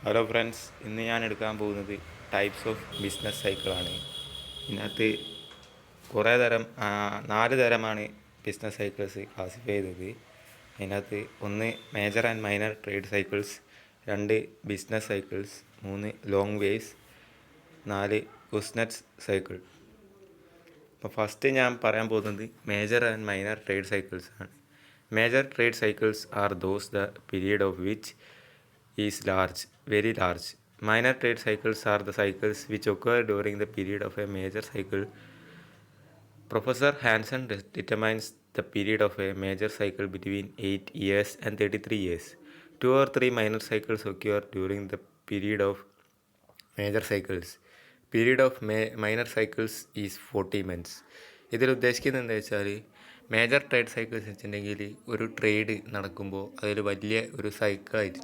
Hello friends, ഇന്ന് ഞാൻ എടുക്കാൻ പോകുന്നത് ടൈപ്സ് ഓഫ് ബിസിനസ് സൈക്കിളാണ്. ഇതിനകത്ത് കുറേ തരം 4 തരമാണ് ബിസിനസ് സൈക്കിൾസ് ക്ലാസിഫൈ ചെയ്തത്. അതിനകത്ത് 1 major and minor trade cycles, 2 business cycles, 3 long waves, 4 Kuznets cycle. അപ്പോൾ ഫസ്റ്റ് ഞാൻ പറയാൻ പോകുന്നത് major and minor trade cycles ആണ്. Major trade cycles are those the period of which is large, very large. Minor trade cycles are the cycles which occur during the period of a major cycle. Professor Hansen determines the period of a major cycle between 8 years and 33 years. 2 or 3 minor cycles occur during the period of major cycles. Period of minor cycles is 40 months. ഇതിൽ ഉദ്ദേശിക്കുന്നത് എന്താ വെച്ചാൽ, major trade cycles വെച്ചിട്ടുണ്ടെങ്കിൽ ഒരു trade നടക്കുമ്പോൾ അതിൽ വലിയ ഒരു സൈക്കിളായിട്ട്,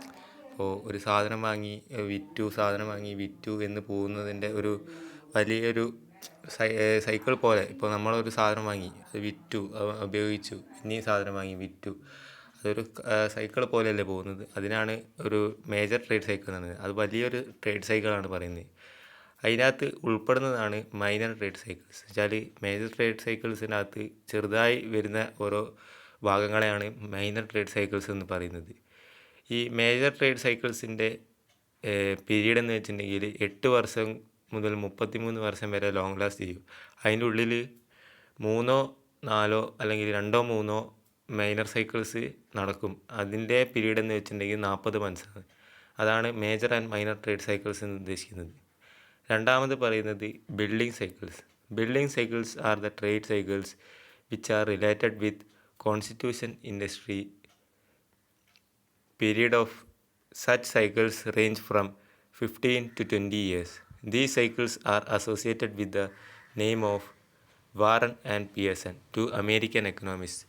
ഇപ്പോൾ ഒരു സാധനം വാങ്ങി വിറ്റു എന്ന് പോകുന്നതിൻ്റെ ഒരു വലിയൊരു സൈക്കിൾ പോലെ. ഇപ്പോൾ നമ്മളൊരു സാധനം വാങ്ങി, അത് വിറ്റു, ഉപയോഗിച്ചു, ഇനി സാധനം വാങ്ങി വിറ്റു, അതൊരു സൈക്കിൾ പോലെയല്ലേ പോകുന്നത്. അതിനാണ് ഒരു മേജർ ട്രേഡ് സൈക്കിൾ എന്ന് പറയുന്നത്. അത് വലിയൊരു ട്രേഡ് സൈക്കിളാണ് പറയുന്നത്. അതിനകത്ത് ഉൾപ്പെടുന്നതാണ് മൈനർ ട്രേഡ് സൈക്കിൾസ്. വെച്ചാൽ മേജർ ട്രേഡ് സൈക്കിൾസിനകത്ത് ചെറുതായി വരുന്ന ഓരോ ഭാഗങ്ങളെയാണ് മൈനർ ട്രേഡ് സൈക്കിൾസ് എന്ന് പറയുന്നത്. ഈ മേജർ ട്രേഡ് സൈക്കിൾസിൻ്റെ പീരീഡ് എന്ന് വെച്ചിട്ടുണ്ടെങ്കിൽ 8 വർഷം മുതൽ 33 വർഷം വരെ ലോങ് ലാസ്റ്റ് ചെയ്യും. അതിൻ്റെ ഉള്ളിൽ 3 4 അല്ലെങ്കിൽ 2 3 മൈനർ സൈക്കിൾസ് നടക്കും. അതിൻ്റെ പീരീഡ് എന്ന് വെച്ചിട്ടുണ്ടെങ്കിൽ 40 മന്ത്സാണ്. അതാണ് major and minor trade cycles എന്ന് ഉദ്ദേശിക്കുന്നത്. രണ്ടാമത് പറയുന്നത് building cycles. Building cycles are the trade cycles which are related with constitution industry. Period of such cycles range from 15 to 20 years. These cycles are associated with the name of Warren and Pearson, 2 American economists.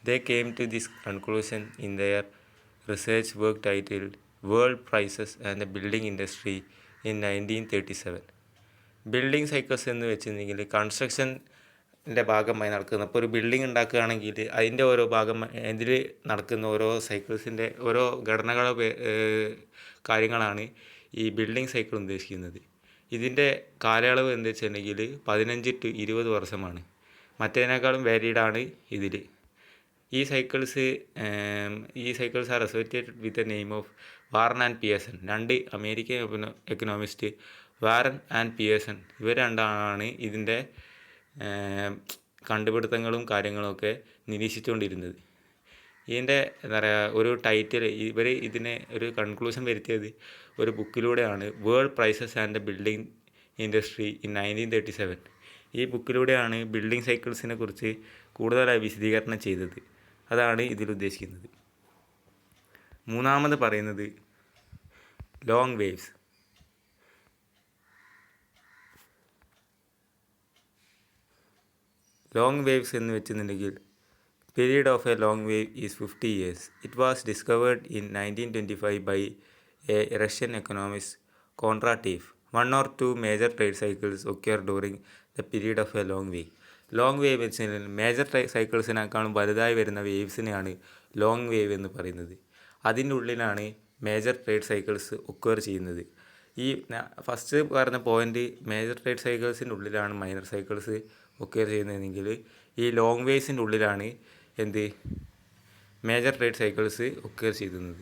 They came to this conclusion in their research work titled World Prices and the Building Industry in 1937. Building cycles എന്ന് വെച്ചിട്ടുണ്ടെങ്കിൽ കൺസ്ട്രക്ഷൻ്റെ ഭാഗമായി നടക്കുന്ന, ഇപ്പോൾ ഒരു building ഉണ്ടാക്കുകയാണെങ്കിൽ അതിൻ്റെ ഓരോ ഇതിൽ നടക്കുന്ന ഓരോ സൈക്കിൾസിൻ്റെ ഓരോ ഘടനകളോ കാര്യങ്ങളാണ് ഈ ബിൽഡിംഗ് സൈക്കിൾ ഉദ്ദേശിക്കുന്നത്. ഇതിൻ്റെ കാലയളവ് എന്താ വെച്ചിട്ടുണ്ടെങ്കിൽ 15 to 20 വർഷമാണ്. മറ്റേതിനേക്കാളും വാലിഡാണ് ഇതിൽ. ഈ cycles are associated with the name of Warren and Pearson. 2 American economist Warren and Pearson, ഇവർ രണ്ടാണ് ഇതിൻ്റെ കണ്ടുപിടുത്തങ്ങളും കാര്യങ്ങളുമൊക്കെ നിരീക്ഷിച്ചുകൊണ്ടിരുന്നത്. ഇതിൻ്റെ എന്താ പറയുക, ഒരു ടൈറ്റിൽ ഇതിനെ ഒരു കൺക്ലൂഷൻ വരുത്തിയത് ഒരു ബുക്കിലൂടെയാണ്, world prices and the building industry in 1937. ഈ ബുക്കിലൂടെയാണ് ബിൽഡിംഗ് സൈക്കിൾസിനെ കുറിച്ച് കൂടുതലായി വിശദീകരണം ചെയ്തത്. അതാണ് ഇതിലുദ്ദേശിക്കുന്നത്. മൂന്നാമത് പറയുന്നത് ലോങ് വേവ്സ്. ലോങ് വേവ്സ് എന്ന് വെച്ചിട്ടുണ്ടെങ്കിൽ period of a long wave is 50 years. It was discovered in 1925 by a Russian economist Kondratieff. 1 or 2 major trade cycles occur during the period of a long wave. Long wave വെച്ചാൽ major സൈക്കിൾസിനേക്കാളും വലുതായി വരുന്ന വേവ്സിനെയാണ് long wave എന്ന് പറയുന്നത്. അതിൻ്റെ ഉള്ളിലാണ് major trade cycles occur ചെയ്യുന്നത്. ഈ ഫസ്റ്റ് പറഞ്ഞ പോയിൻ്റ്, മേജർ ട്രേഡ് സൈക്കിൾസിൻ്റെ ഉള്ളിലാണ് മൈനർ സൈക്കിൾസ് ഒക്കർ ചെയ്യുന്നതെങ്കിൽ ഈ ലോങ് വേവ്സിൻ്റെ ഉള്ളിലാണ് മേജർ ട്രേഡ് സൈക്കിൾസ് ഒക്കർ ചെയ്യുന്നത്.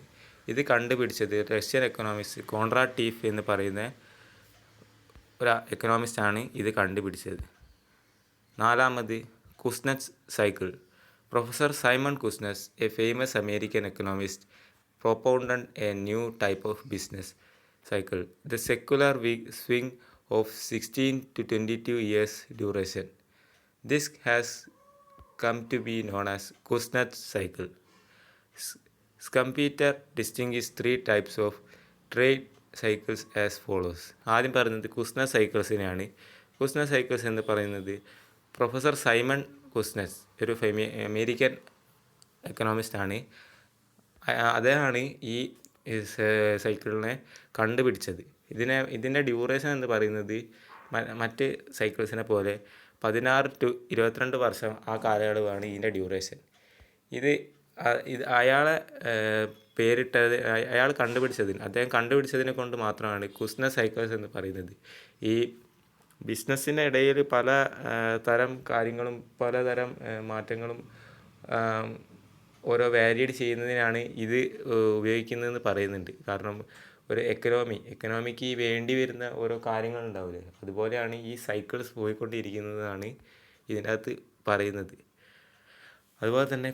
ഇത് കണ്ടുപിടിച്ചത് റഷ്യൻ എക്കണോമിസ്റ്റ് കോൺട്രാറ്റീവ് എന്ന് പറയുന്ന ഒരു എക്കണോമിസ്റ്റാണ് ഇത് കണ്ടുപിടിച്ചത്. നാലാമത് Kuznets cycle. Professor Simon Kuznets, a famous American economist, propounded a new type of business cycle, the secular swing of 16 to 22 years duration. This has come to be known as Kuznets cycle. Schumpeter distinguished 3 types of trade cycles as follows. ആദ്യം പറയുന്നത് കുസ്നറ്റ് സൈക്കിൾസിനെയാണ്. കുസ്നറ്റ് cycles എന്ന് പറയുന്നത് professor Simon കുസ്നറ്റ്സ്, ഒരു American എക്കണോമിസ്റ്റാണ്. അദ്ദേഹമാണ് ഈ സൈക്കിളിനെ കണ്ടുപിടിച്ചത്. ഇതിൻ്റെ ഡ്യൂറേഷൻ എന്ന് പറയുന്നത് മറ്റ് സൈക്കിൾസിനെ പോലെ 16 to 22 വർഷം ആ കാലയളവാണ് ഇതിൻ്റെ ഡ്യൂറേഷൻ. ഇത് ഇത് അയാളെ പേരിട്ടത് അയാൾ കണ്ടുപിടിച്ചതിന് അദ്ദേഹം കണ്ടുപിടിച്ചതിനെ കൊണ്ട് മാത്രമാണ് കുസ്നസ് സൈക്കിൾസ് എന്ന് പറയുന്നത്. ഈ ബിസിനസ്സിൻ്റെ ഇടയിൽ പല തരം കാര്യങ്ങളും പലതരം മാറ്റങ്ങളും ഓരോ വാരിയേറ്റ് ചെയ്യുന്നതിനാണ് ഇത് ഉപയോഗിക്കുന്നതെന്ന് പറയുന്നുണ്ട്. കാരണം ഒരു എക്കണോമിക്ക് വേണ്ടി വരുന്ന ഓരോ കാര്യങ്ങളുണ്ടാവില്ലേ, അതുപോലെയാണ് ഈ സൈക്കിൾസ് പോയിക്കൊണ്ടിരിക്കുന്നതാണ് ഇതിനകത്ത് പറയുന്നത്. അതുപോലെ തന്നെ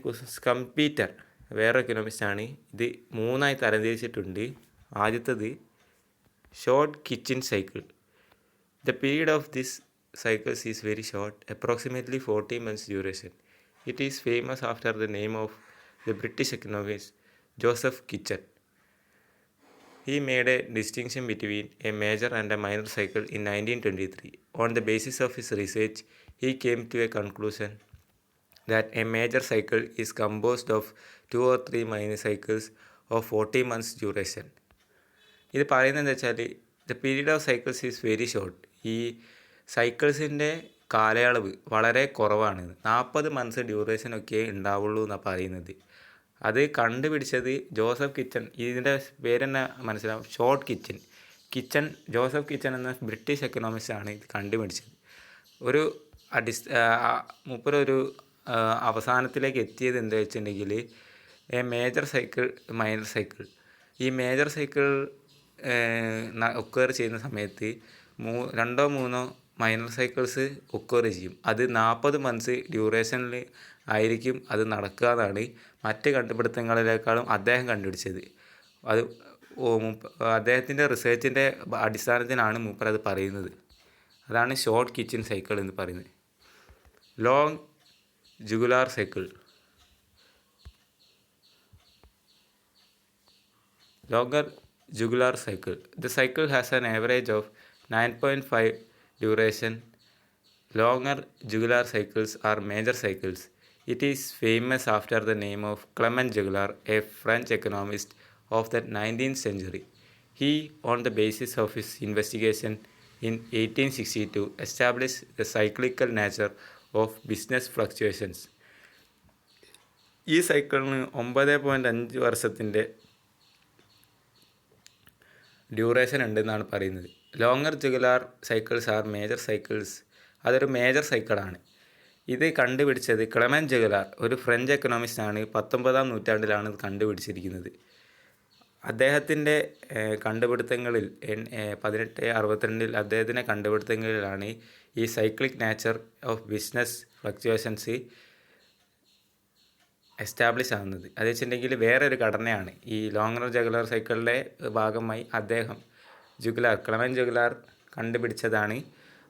കമ്പീറ്റർ വേറെ എക്കണോമിസ്റ്റാണ്. ഇത് 3ആയി തരംതിരിച്ചിട്ടുണ്ട്. ആദ്യത്തേത് short kitchen cycle. The period of this cycles is very short, approximately 40 months duration. It is famous after the name of the British economist Joseph Kitchen. He made a distinction between a major and a minor cycle in 1923. On the basis of his research, he came to a conclusion that a major cycle is composed of 2 or 3 minor cycles of 40 months duration. ഇത് പറയുന്നത് എന്താ വെച്ചാൽ the period of cycles is very short. ഈ സൈക്കിൾസിൻ്റെ കാലയളവ് വളരെ കുറവാണ്. 40 months ഡ്യൂറേഷനൊക്കെ ഉണ്ടാവുള്ളൂ എന്നാണ് പറയുന്നത്. അത് കണ്ടുപിടിച്ചത് ജോസഫ് കിച്ചൺ. ഇതിൻ്റെ പേര് തന്നെ മനസ്സിലാവും, ഷോർട്ട് കിച്ചൺ. ജോസഫ് കിച്ചൺ എന്ന ബ്രിട്ടീഷ് എക്കണോമിസ്റ്റാണ് ഇത് കണ്ടുപിടിച്ചത്. ഒരു മൂപ്പരൊരു അവസാനത്തിലേക്ക് എത്തിയത് എന്താ വെച്ചിട്ടുണ്ടെങ്കിൽ A major cycle, minor cycle. ഈ മേജർ സൈക്കിൾ ഒക്കർ ചെയ്യുന്ന സമയത്ത് 2-3 മൈനർ സൈക്കിൾസ് ഒക്കർ ചെയ്യും. അത് 40 മന്ത്സ് ഡ്യൂറേഷനിൽ ആയിരിക്കും അത് നടക്കുക എന്നാണ് മറ്റ് കണ്ടുപിടുത്തങ്ങളിലേക്കാളും അദ്ദേഹം കണ്ടുപിടിച്ചത്. അത് അദ്ദേഹത്തിൻ്റെ റിസർച്ചിൻ്റെ അടിസ്ഥാനത്തിനാണ് മൂപ്പർ അത് പറയുന്നത്. അതാണ് ഷോർട്ട് കിച്ചൺ സൈക്കിൾ എന്ന് പറയുന്നത്. Long jugular cycle. Longer jugular cycle. The cycle has an average of 9.5 duration. Longer jugular cycles are major cycles. It is famous after the name of Clement Jugulard, a French economist of the 19th century. He, on the basis of his investigation in 1862, established the cyclical nature of business fluctuations. ഈ സൈക്കിളിന് 9.5 വർഷത്തിൻ്റെ duration ഉണ്ടെന്നാണ് പറയുന്നത്. Longer Juglar cycles are major cycles. അതൊരു major സൈക്കിളാണ്. ഇത് കണ്ടുപിടിച്ചത് ക്ലെമൻ jugular, ഒരു ഫ്രഞ്ച് എക്കണോമിസ്റ്റാണ്. 19-ാം നൂറ്റാണ്ടിലാണ് ഇത് കണ്ടുപിടിച്ചിരിക്കുന്നത്. അദ്ദേഹത്തിൻ്റെ കണ്ടുപിടുത്തങ്ങളിൽ 1862 അദ്ദേഹത്തിൻ്റെ കണ്ടുപിടുത്തങ്ങളിലാണ് ഈ cyclic nature of business fluctuations establish ആകുന്നത്. അത് വെച്ചിട്ടുണ്ടെങ്കിൽ വേറൊരു ഘടനയാണ്. ഈ ലോങ്ങർ ജുഗുലാർ സൈക്കിളിൻ്റെ ഭാഗമായി അദ്ദേഹം ക്ലെമൻ ജുഗുലാർ കണ്ടുപിടിച്ചതാണ്,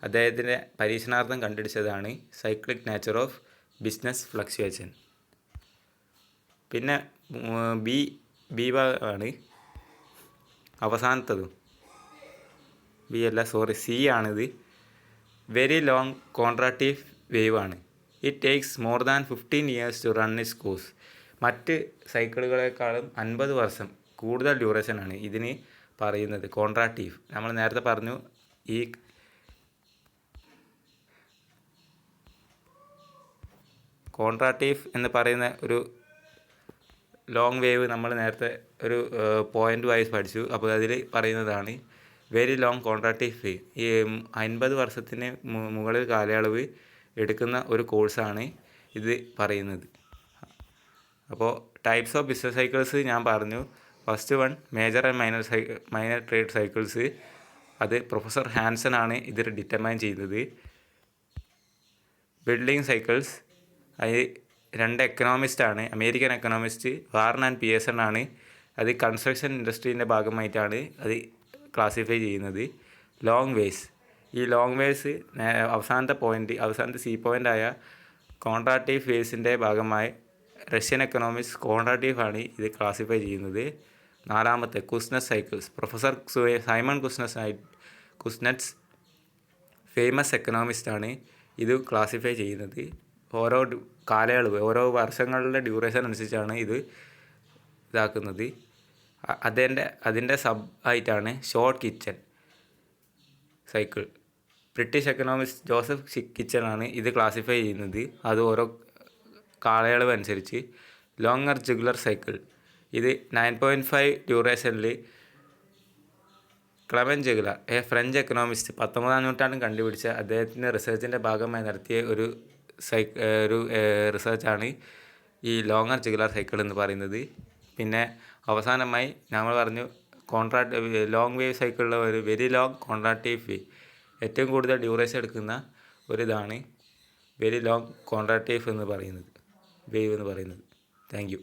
അദ്ദേഹത്തിൻ്റെ പരീക്ഷണാർത്ഥം കണ്ടുപിടിച്ചതാണ് cyclic nature of business fluctuation. പിന്നെ ബി ഭാഗമാണ് അവസാനത്തതും. സി ആണിത്. വെരി ലോങ് കോൺട്രാക്റ്റീവ് വേവ് ആണ്. It takes more than 15 years to run its course. മറ്റ് സൈക്കിളുകളെക്കാളും 50 വർഷം കൂടുതൽ ഡ്യൂറേഷനാണ് ഇതിന് പറയുന്നത്. കോൺട്രാക്റ്റീവ് നമ്മൾ നേരത്തെ പറഞ്ഞു. ഈ കോൺട്രാക്റ്റീവ് എന്ന് പറയുന്ന ഒരു ലോങ് വേവ് നമ്മൾ നേരത്തെ ഒരു പോയിൻ്റ് വൈസ് പഠിച്ചു. അപ്പോൾ അതിൽ പറയുന്നതാണ് വെരി ലോങ് കോൺട്രാക്റ്റീവ് വേവ്. ഈ 50 വർഷത്തിന് മുകളിൽ കാലയളവ് എടുക്കുന്ന ഒരു കോഴ്സാണ് ഇത് പറയുന്നത്. അപ്പോൾ ടൈപ്സ് ഓഫ് ബിസിനസ് സൈക്കിൾസ് ഞാൻ പറഞ്ഞു. First one major and minor trade cycles. അത് പ്രൊഫസർ ഹാൻസൺ ആണ് ഇത് ഡിറ്റർമൈൻ ചെയ്യുന്നത്. ബിൽഡിംഗ് സൈക്കിൾസ് അത് 2 എക്കണോമിസ്റ്റാണ്, American economist Warren and Pearson ആണ്. അത് കൺസ്ട്രക്ഷൻ ഇൻഡസ്ട്രീൻ്റെ ഭാഗമായിട്ടാണ് അത് ക്ലാസിഫൈ ചെയ്യുന്നത്. Long waves. ഈ ലോങ് വേസ് അവസാനത്തെ സി പോയിൻ്റായ കോൺട്രാക്റ്റീവ് വേസിൻ്റെ ഭാഗമായി റഷ്യൻ എക്കണോമിസ്റ്റ് കോൺട്രാക്റ്റീവ് ആണ് ഇത് ക്ലാസിഫൈ ചെയ്യുന്നത്. 4ാമത്തെ Kuznets cycles. Professor Simon Kuznets famous എക്കണോമിസ്റ്റാണ് ഇത് ക്ലാസിഫൈ ചെയ്യുന്നത്. ഓരോ കാലയളവ്, ഓരോ വർഷങ്ങളുടെ ഡ്യൂറേഷൻ അനുസരിച്ചാണ് ഇത് ഇതാക്കുന്നത്. അതിൻ്റെ സബ് ആയിട്ടാണ് short kitchen cycle. British economist Joseph kitchen ആണ് ഇത് ക്ലാസിഫൈ ചെയ്യുന്നത്. അത് ഓരോ കാലയളവ് അനുസരിച്ച്. Longer jugular cycle. ഇത് 9.5 ഡ്യൂറേഷനിൽ ക്ലെമൻ ജഗുലർ, ഫ്രഞ്ച് എക്കണോമിസ്റ്റ് 19-ാം നൂറ്റാണ്ടിൽ കണ്ടുപിടിച്ച അദ്ദേഹത്തിൻ്റെ റിസർച്ചിൻ്റെ ഭാഗമായി നടത്തിയ ഒരു റിസർച്ചാണ് ഈ ലോങ്ങർ ജഗുലർ സൈക്കിൾ എന്ന് പറയുന്നത്. പിന്നെ അവസാനമായി നമ്മൾ പറഞ്ഞു ലോങ് വേവ് സൈക്കിളിലെ ഒരു വെരി ലോങ് കോൺട്രാക്റ്റീവ് വേവ്, ഏറ്റവും കൂടുതൽ ഡ്യൂറേഷൻ എടുക്കുന്ന ഒരിതാണ് വെരി ലോങ് കോൺട്രാക്റ്റീവ് എന്ന് പറയുന്നത്, വേവ് എന്ന് പറയുന്നത്. Thank you.